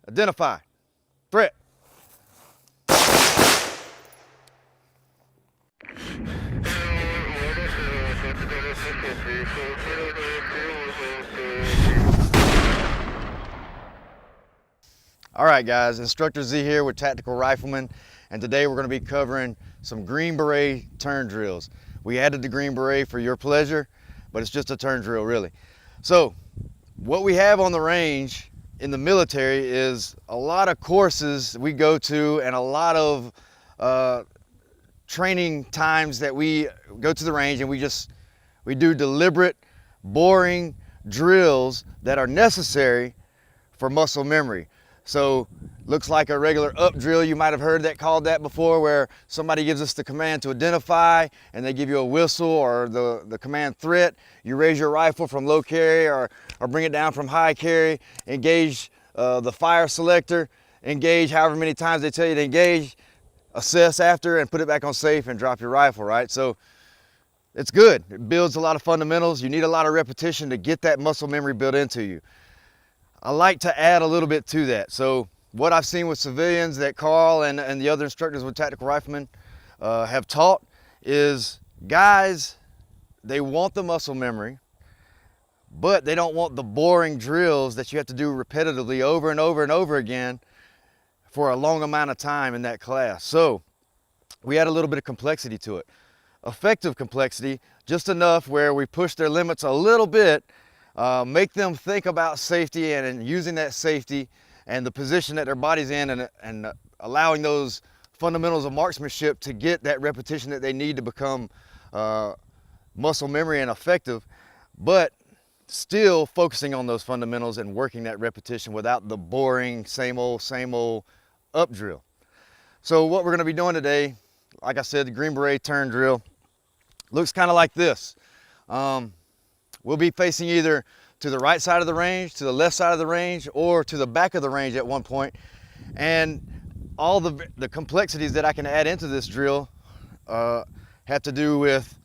Identify. Threat. All right guys, Instructor Z here with Tactical Rifleman, and today we're going to be covering some Green Beret turn drills. We added the Green Beret for your pleasure, but it's just a turn drill really. So what we have on the range in the military is a lot of courses we go to and a lot of training times that we go to the range and we do deliberate, boring drills that are necessary for muscle memory. So looks like a regular up drill. You might have heard that called that before, where somebody gives us the command to identify and they give you a whistle or the command threat. You raise your rifle from low carry or bring it down from high carry, engage the fire selector, engage however many times they tell you to engage, assess after and put it back on safe and drop your rifle, right? So it's good. It builds a lot of fundamentals. You need a lot of repetition to get that muscle memory built into you. I like to add a little bit to that. So what I've seen with civilians that Carl and the other instructors with Tactical Riflemen have taught is guys, they want the muscle memory, but they don't want the boring drills that you have to do repetitively over and over and over again for a long amount of time in that class. So we add a little bit of complexity to it. Effective complexity, just enough where we push their limits a little bit, make them think about safety and using that safety and the position that their body's in and allowing those fundamentals of marksmanship to get that repetition that they need to become muscle memory and effective, but still focusing on those fundamentals and working that repetition without the boring same old up drill. So what we're going to be doing today, like I said, the Green Beret turn drill looks kind of like this. We'll be facing either to the right side of the range, to the left side of the range, or to the back of the range at one point. And all the complexities that I can add into this drill have to do with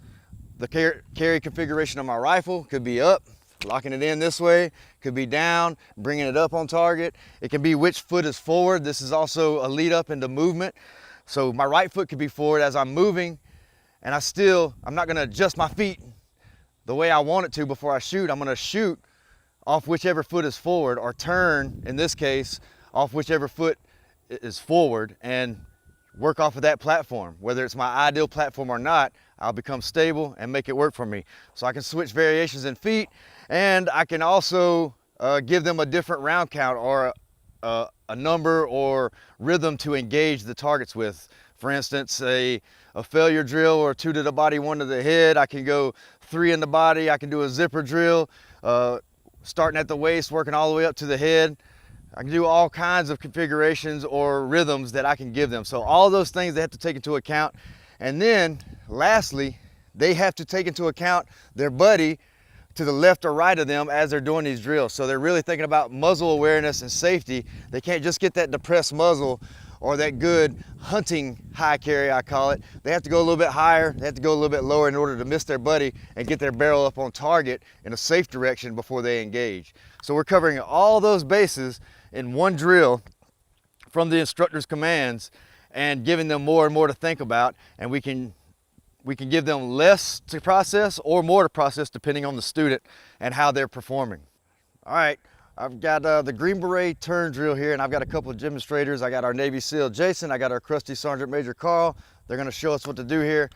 the carry configuration of my rifle. Could be up, locking it in this way, could be down, bringing it up on target. It can be which foot is forward. This is also a lead up into movement. So my right foot could be forward as I'm moving, and I'm not gonna adjust my feet the way I want it to before I shoot. I'm gonna shoot off whichever foot is forward, or turn, in this case, off whichever foot is forward and work off of that platform. Whether it's my ideal platform or not, I'll become stable and make it work for me. So I can switch variations in feet, and I can also give them a different round count or a number or rhythm to engage the targets with. For instance, a failure drill or 2 to the body, 1 to the head. I can go 3 in the body. I can do a zipper drill, starting at the waist, working all the way up to the head. I can do all kinds of configurations or rhythms that I can give them. So all those things they have to take into account. And then lastly, they have to take into account their buddy to the left or right of them as they're doing these drills. So they're really thinking about muzzle awareness and safety. They can't just get that depressed muzzle or that good hunting high carry, I call it. They have to go a little bit higher, they have to go a little bit lower in order to miss their buddy and get their barrel up on target in a safe direction before they engage. So we're covering all those bases in one drill from the instructor's commands and giving them more and more to think about, and we can give them less to process or more to process depending on the student and how they're performing. All right. I've got the Green Beret turn drill here, and I've got a couple of demonstrators. I got our Navy SEAL Jason, I got our crusty Sergeant Major Carl. They're gonna show us what to do here.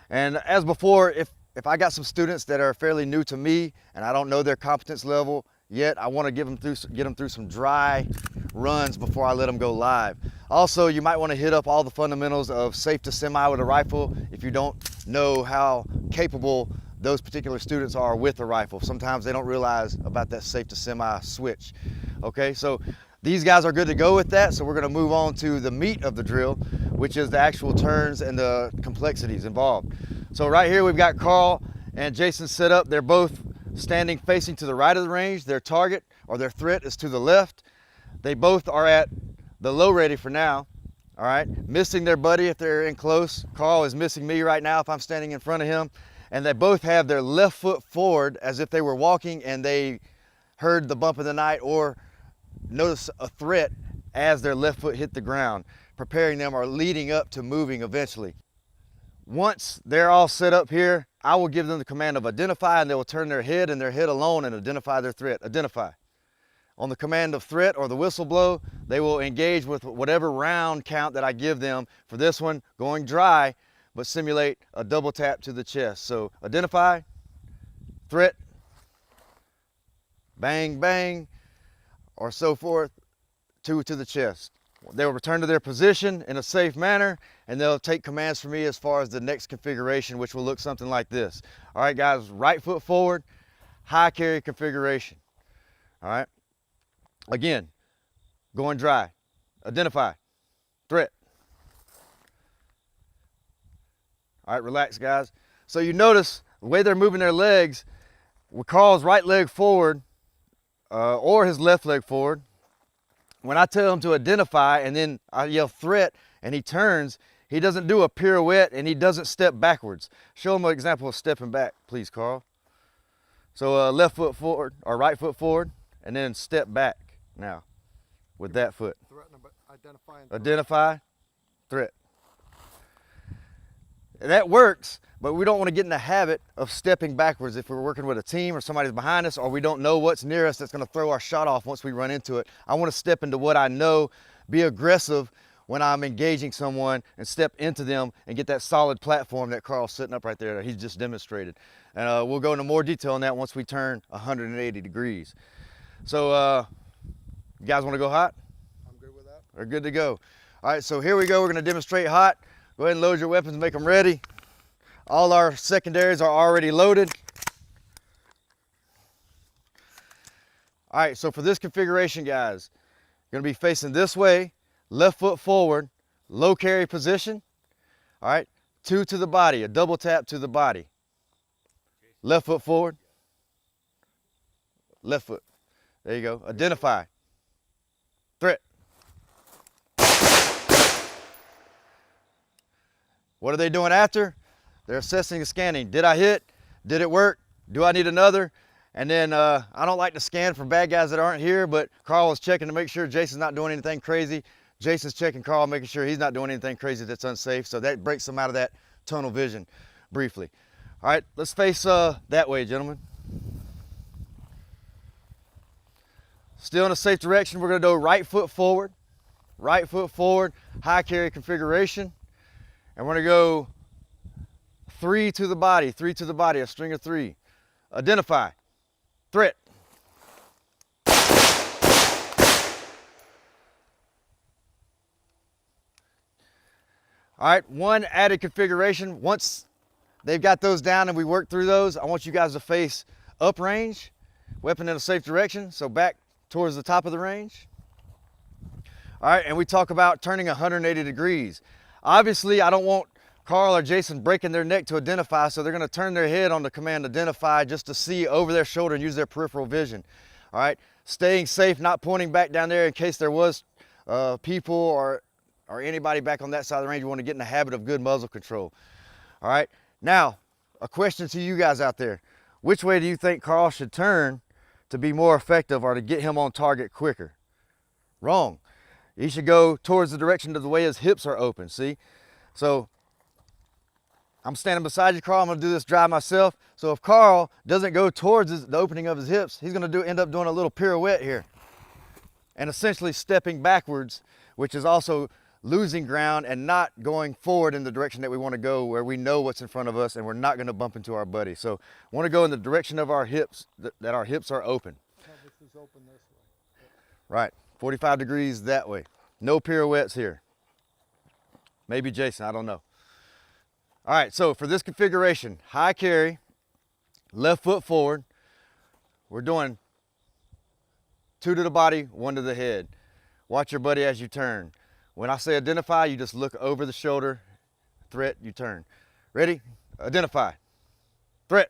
And as before, if I got some students that are fairly new to me and I don't know their competence level yet, I wanna get them through some dry runs before I let them go live. Also, you might wanna hit up all the fundamentals of safe to semi with a rifle if you don't know how capable those particular students are with a rifle. Sometimes they don't realize about that safe to semi switch. Okay, so these guys are good to go with that. So we're gonna move on to the meat of the drill, which is the actual turns and the complexities involved. So right here we've got Carl and Jason set up. They're both standing facing to the right of the range. Their target or their threat is to the left. They both are at the low ready for now. All right, missing their buddy if they're in close. Carl is missing me right now if I'm standing in front of him. And they both have their left foot forward as if they were walking and they heard the bump of the night or notice a threat as their left foot hit the ground, preparing them or leading up to moving eventually. Once they're all set up here, I will give them the command of identify, and they will turn their head and their head alone and identify their threat. Identify. On the command of threat or the whistle blow, they will engage with whatever round count that I give them. For this one, going dry, but simulate a double tap to the chest. So identify, threat, bang, bang, or so forth, 2 to the chest. They will return to their position in a safe manner, and they'll take commands from me as far as the next configuration, which will look something like this. All right, guys, right foot forward, high carry configuration. All right, again, going dry, identify, threat. All right, relax, guys. So you notice the way they're moving their legs, with Carl's right leg forward, or his left leg forward. When I tell him to identify and then I yell threat and he turns, he doesn't do a pirouette and he doesn't step backwards. Show him an example of stepping back, please, Carl. So left foot forward or right foot forward and then step back now with that foot. Identify, threat. That works, but we don't want to get in the habit of stepping backwards if we're working with a team or somebody's behind us or we don't know what's near us that's going to throw our shot off once we run into it. I want to step into what I know, be aggressive when I'm engaging someone and step into them and get that solid platform that Carl's sitting up right there that he's just demonstrated. And we'll go into more detail on that once we turn 180 degrees. So you guys want to go hot? I'm good with that. We're good to go. All right, so here we go. We're going to demonstrate hot. Go ahead and load your weapons, make them ready. All our secondaries are already loaded. All right, so for this configuration, guys, you're gonna be facing this way, left foot forward, low carry position. All right, 2 to the body, a double tap to the body. Left foot forward, left foot. There you go, identify, threat. What are they doing after? They're assessing and scanning. Did I hit? Did it work? Do I need another? And then I don't like to scan for bad guys that aren't here, but Carl was checking to make sure Jason's not doing anything crazy. Jason's checking Carl, making sure he's not doing anything crazy that's unsafe. So that breaks them out of that tunnel vision briefly. All right, let's face that way, gentlemen. Still in a safe direction, we're gonna do right foot forward, high carry configuration. And we're gonna go 3 to the body, a string of 3. Identify, threat. All right, one added configuration. Once they've got those down and we work through those, I want you guys to face up range, weapon in a safe direction, so back towards the top of the range. All right, and we talk about turning 180 degrees. Obviously, I don't want Carl or Jason breaking their neck to identify, so they're gonna turn their head on the command identify just to see over their shoulder and use their peripheral vision. All right, staying safe, not pointing back down there in case there was people or anybody back on that side of the range. You wanna get in the habit of good muzzle control. All right, now, a question to you guys out there. Which way do you think Carl should turn to be more effective or to get him on target quicker? Wrong. He should go towards the direction of the way his hips are open, see? So I'm standing beside you, Carl. I'm gonna do this drive myself. So if Carl doesn't go towards the opening of his hips, he's gonna end up doing a little pirouette here and essentially stepping backwards, which is also losing ground and not going forward in the direction that we wanna go, where we know what's in front of us and we're not gonna bump into our buddy. So I wanna go in the direction of our hips, that our hips are open. This is open this way. Right. 45 degrees that way. No pirouettes here. Maybe Jason, I don't know. All right, so for this configuration, high carry, left foot forward. We're doing 2 to the body, 1 to the head. Watch your buddy as you turn. When I say identify, you just look over the shoulder. Threat, you turn. Ready? Identify. Threat.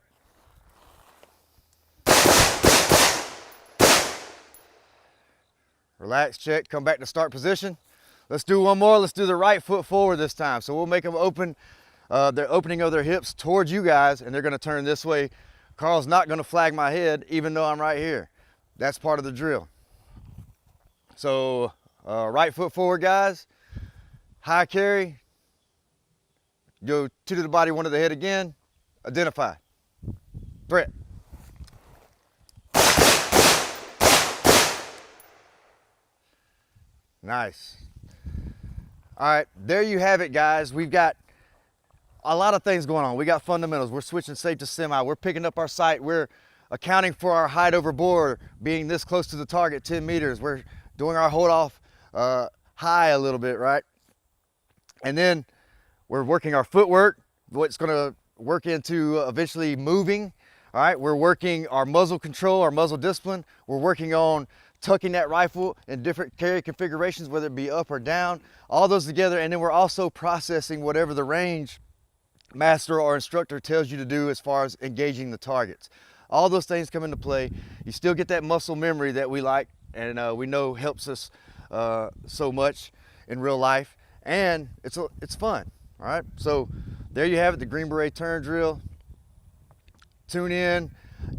Relax, check, come back to start position. Let's do one more. Let's do the right foot forward this time. So we'll make them open, the opening of their hips towards you guys, and they're gonna turn this way. Carl's not gonna flag my head, even though I'm right here. That's part of the drill. So right foot forward, guys. High carry. Go 2 to the body, 1 to the head again. Identify. Threat. Nice. All right, there you have it, guys. We've got a lot of things going on. We got fundamentals. We're switching safe to semi. We're picking up our sight. We're accounting for our height over bore, being this close to the target, 10 meters. We're doing our hold off high a little bit, right? And then we're working our footwork, what's gonna work into eventually moving. All right, we're working our muzzle control, our muzzle discipline. We're working on tucking that rifle in different carry configurations, whether it be up or down, all those together. And then we're also processing whatever the range master or instructor tells you to do as far as engaging the targets. All those things come into play. You still get that muscle memory that we like and we know helps us so much in real life, and it's fun. All right, so there you have it, the Green Beret turn drill. Tune in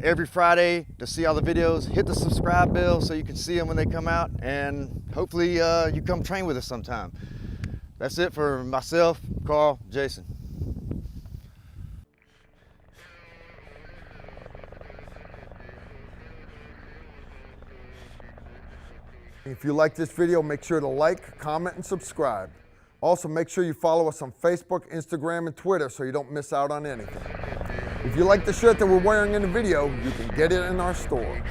every Friday to see all the videos. Hit the subscribe bell so you can see them when they come out, and hopefully you come train with us sometime. That's it for myself, Carl, Jason. If you like this video, make sure to like, comment, and subscribe. Also, make sure you follow us on Facebook, Instagram, and Twitter so you don't miss out on anything. If you like the shirt that we're wearing in the video, you can get it in our store.